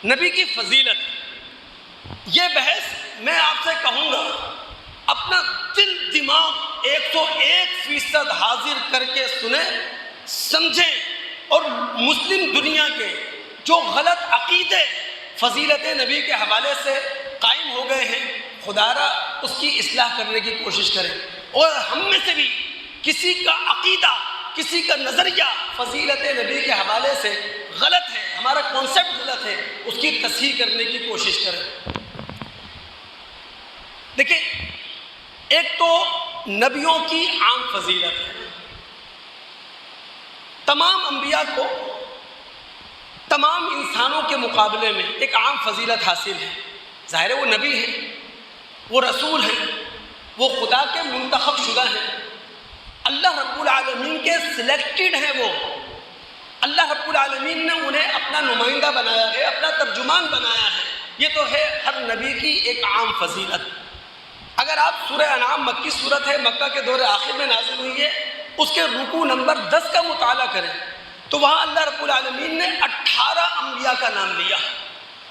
نبی کی فضیلت، یہ بحث میں آپ سے کہوں گا اپنا دل دماغ 101% حاضر کر کے سنیں، سمجھیں، اور مسلم دنیا کے جو غلط عقیدے فضیلت نبی کے حوالے سے قائم ہو گئے ہیں، خدا را اس کی اصلاح کرنے کی کوشش کریں، اور ہم میں سے بھی کسی کا عقیدہ، کسی کا نظریہ فضیلت نبی کے حوالے سے غلط ہے، ہمارا کانسیپٹ غلط ہے، اس کی تصحیح کرنے کی کوشش کریں۔ دیکھیں، ایک تو نبیوں کی عام فضیلت ہے، تمام انبیاء کو تمام انسانوں کے مقابلے میں ایک عام فضیلت حاصل ہے۔ ظاہر ہے وہ نبی ہیں، وہ رسول ہیں، وہ خدا کے منتخب شدہ ہیں، اللہ رب العالمین کے سلیکٹڈ ہیں، وہ اللہ رب العالمین نے انہیں اپنا نمائندہ بنایا ہے، اپنا ترجمان بنایا ہے۔ یہ تو ہے ہر نبی کی ایک عام فضیلت۔ اگر آپ سورہ انعام مکی صورت ہے، مکہ کے دور آخر میں نازل ہوئی ہے، اس کے رکوع نمبر 10 کا مطالعہ کریں تو وہاں اللہ رب العالمین نے 18 انبیاء کا نام لیا،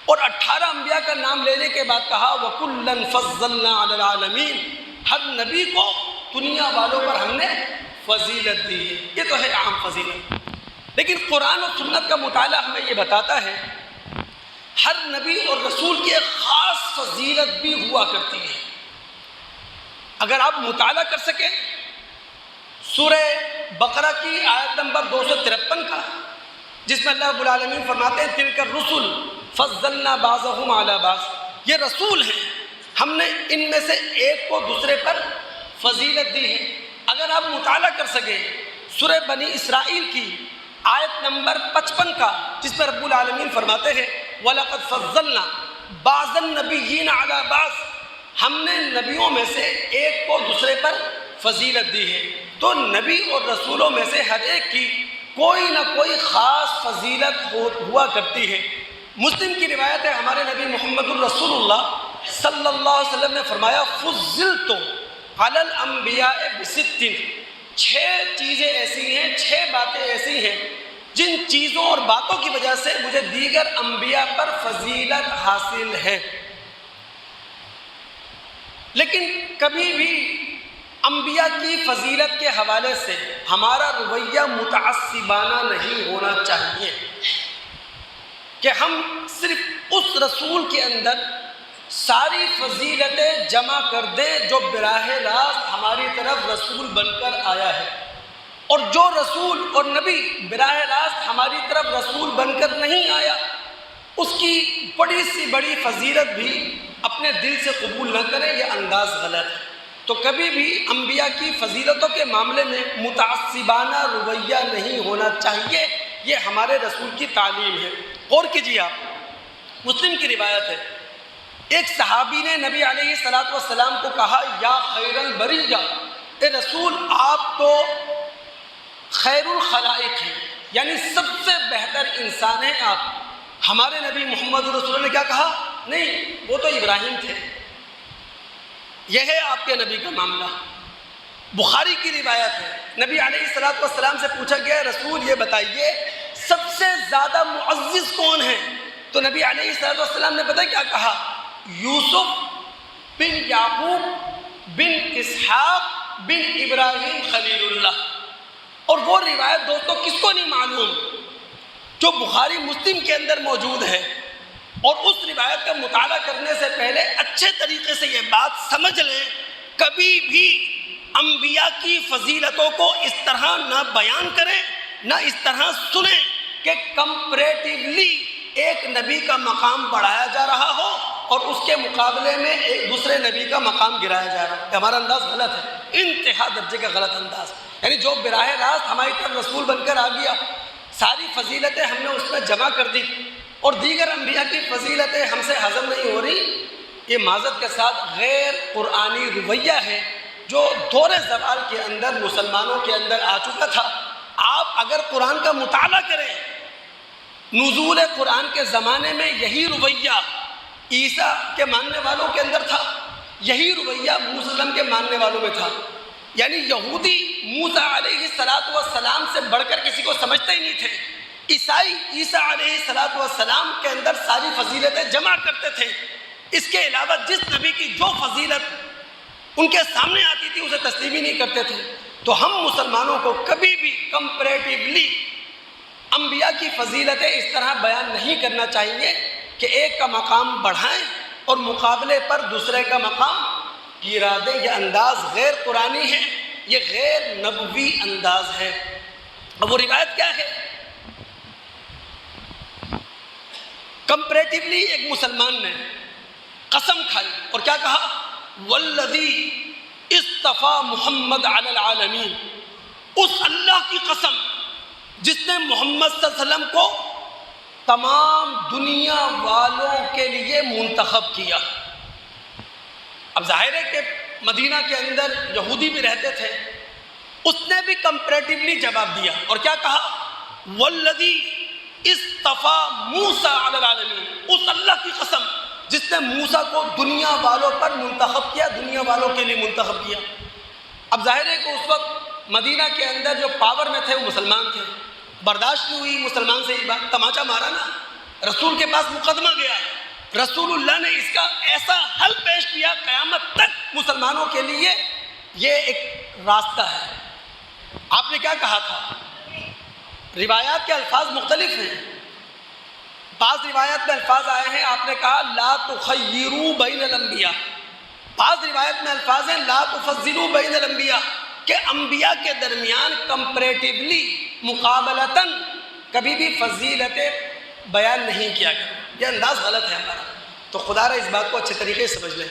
اور 18 انبیاء کا نام لینے کے بعد کہا وَكُلًّا فَضَّلْنَا عَلَى الْعَالَمِينَ، ہر نبی کو دنیا والوں پر ہم نے فضیلت دی ہے۔ یہ تو ہے عام فضیلت، لیکن قرآن و سنت کا مطالعہ ہمیں یہ بتاتا ہے ہر نبی اور رسول کی ایک خاص فضیلت بھی ہوا کرتی ہے۔ اگر آپ مطالعہ کر سکیں سورہ بقرہ کی آیت نمبر 253 کا، جس میں اللہ رب العالمین فرماتے ہیں تِلْكَ الرُّسُلُ فَضَّلْنَا بَعْضَهُمْ عَلَى بَعْضٍ، یہ رسول ہیں، ہم نے ان میں سے ایک کو دوسرے پر فضیلت دی ہے۔ اگر آپ مطالعہ کر سکیں سورہ بنی اسرائیل کی آیت نمبر 55 کا، جس میں رب العالمین فرماتے ہیں وَلَقَدْ فَضَّلْنَا بَعْضَ النَّبِيِّينَ عَلَى بَعْضٍ، ہم نے نبیوں میں سے ایک کو دوسرے پر فضیلت دی ہے۔ تو نبی اور رسولوں میں سے ہر ایک کی کوئی نہ کوئی خاص فضیلت ہوا کرتی ہے۔ مسلم کی روایت ہے، ہمارے نبی محمد الرسول اللہ صلی اللہ علیہ وسلم نے فرمایا فضلت علی الانبیاء بست، 6 چیزیں ایسی ہیں، 6 باتیں ایسی ہیں جن چیزوں اور باتوں کی وجہ سے مجھے دیگر انبیاء پر فضیلت حاصل ہے۔ لیکن کبھی بھی انبیاء کی فضیلت کے حوالے سے ہمارا رویہ متعصبانہ نہیں ہونا چاہیے کہ ہم صرف اس رسول کے اندر ساری فضیلتیں جمع کر دیں جو براہ راست ہماری طرف رسول بن کر آیا ہے، اور جو رسول اور نبی براہ راست ہماری طرف رسول بن کر نہیں آیا اس کی بڑی سی بڑی فضیلت بھی اپنے دل سے قبول نہ کریں، یہ انداز غلط ہے۔ تو کبھی بھی انبیاء کی فضیلتوں کے معاملے میں متعصبانہ رویہ نہیں ہونا چاہیے، یہ ہمارے رسول کی تعلیم ہے۔ غور کیجیے، آپ مسلم کی روایت ہے، ایک صحابی نے نبی علیہ السلام کو کہا یا خیر البریہ، اے رسول آپ تو خیر الخلائق ہیں، یعنی سب سے بہتر انسان ہیں آپ۔ ہمارے نبی محمد رسول اللہ نے کیا کہا؟ نہیں، وہ تو ابراہیم تھے۔ یہ ہے آپ کے نبی کا معاملہ۔ بخاری کی روایت ہے، نبی علیہ السلام سے پوچھا گیا رسول یہ بتائیے سب سے زیادہ معزز کون ہیں؟ تو نبی علیہ السلام نے پتہ کیا کہا؟ یوسف بن یعقوب بن اسحاق بن ابراہیم خلیل اللہ۔ اور وہ روایت دوستو کس کو نہیں معلوم جو بخاری مسلم کے اندر موجود ہے، اور اس روایت کا مطالعہ کرنے سے پہلے اچھے طریقے سے یہ بات سمجھ لیں کبھی بھی انبیاء کی فضیلتوں کو اس طرح نہ بیان کریں، نہ اس طرح سنیں کہ کمپریٹیولی ایک نبی کا مقام بڑھایا جا رہا ہو اور اس کے مقابلے میں ایک دوسرے نبی کا مقام گرایا جا رہا ہو۔ ہمارا انداز غلط ہے، انتہا درجے کا غلط انداز، یعنی جو براہ راست ہماری طرف رسول بن کر آ گیا، ساری فضیلتیں ہم نے اس میں جمع کر دی اور دیگر انبیاء کی فضیلتیں ہم سے ہضم نہیں ہو رہی، یہ معذرت کے ساتھ غیر قرآنی رویہ ہے جو دور زوال کے اندر مسلمانوں کے اندر آ چکا تھا۔ آپ اگر قرآن کا مطالعہ کریں، نزول قرآن کے زمانے میں یہی رویہ عیسیٰ کے ماننے والوں کے اندر تھا، یہی رویہ موسیٰ علیہ السلام کے ماننے والوں میں تھا، یعنی یہودی موسیٰ علیہ السلام سے بڑھ کر کسی کو سمجھتے ہی نہیں تھے، عیسائی عیسیٰ علیہ السلام کے اندر ساری فضیلتیں جمع کرتے تھے، اس کے علاوہ جس نبی کی جو فضیلت ان کے سامنے آتی تھی اسے تسلیم ہی نہیں کرتے تھے۔ تو ہم مسلمانوں کو کبھی بھی کمپیریٹیولی انبیاء کی فضیلتیں اس طرح بیان نہیں کرنا چاہیے کہ ایک کا مقام بڑھائیں اور مقابلے پر دوسرے کا مقام گرا دیں۔ یہ انداز غیر قرآنی ہے، یہ غیر نبوی انداز ہے۔ اب وہ روایت کیا ہے؟ کمپیریٹیولی ایک مسلمان نے قسم کھائی اور کیا کہا؟ والذی اصطفیٰ محمد علی العالمین، اس اللہ کی قسم جس نے محمد صلی اللہ علیہ وسلم کو تمام دنیا والوں کے لیے منتخب کیا۔ اب ظاہر ہے کہ مدینہ کے اندر یہودی بھی رہتے تھے، اس نے بھی کمپیریٹیولی جواب دیا اور کیا کہا؟ والذی اصطفیٰ موسیٰ علی العالمین، اس اللہ کی قسم جس نے موسیٰ کو دنیا والوں پر منتخب کیا، دنیا والوں کے لیے منتخب کیا۔ اب ظاہر ہے کہ اس وقت مدینہ کے اندر جو پاور میں تھے وہ مسلمان تھے، برداشت نہیں ہوئی مسلمان سے یہ بات، تماچا مارا نا، رسول کے پاس مقدمہ گیا، رسول اللہ نے اس کا ایسا حل پیش کیا، قیامت تک مسلمانوں کے لیے یہ ایک راستہ ہے۔ آپ نے کیا کہا تھا؟ روایات کے الفاظ مختلف ہیں، بعض روایت میں الفاظ آئے ہیں، آپ نے کہا لا تخیروا بین الانبیاء، بعض روایت میں الفاظ ہیں لا تفضلوا بین الانبیاء، کہ انبیاء کے درمیان کمپیریٹیولی مقابلتاً کبھی بھی فضیلتیں بیان نہیں کیا گیا۔ یہ انداز غلط ہے ہمارا، تو خدا را اس بات کو اچھے طریقے سے سمجھ لیں۔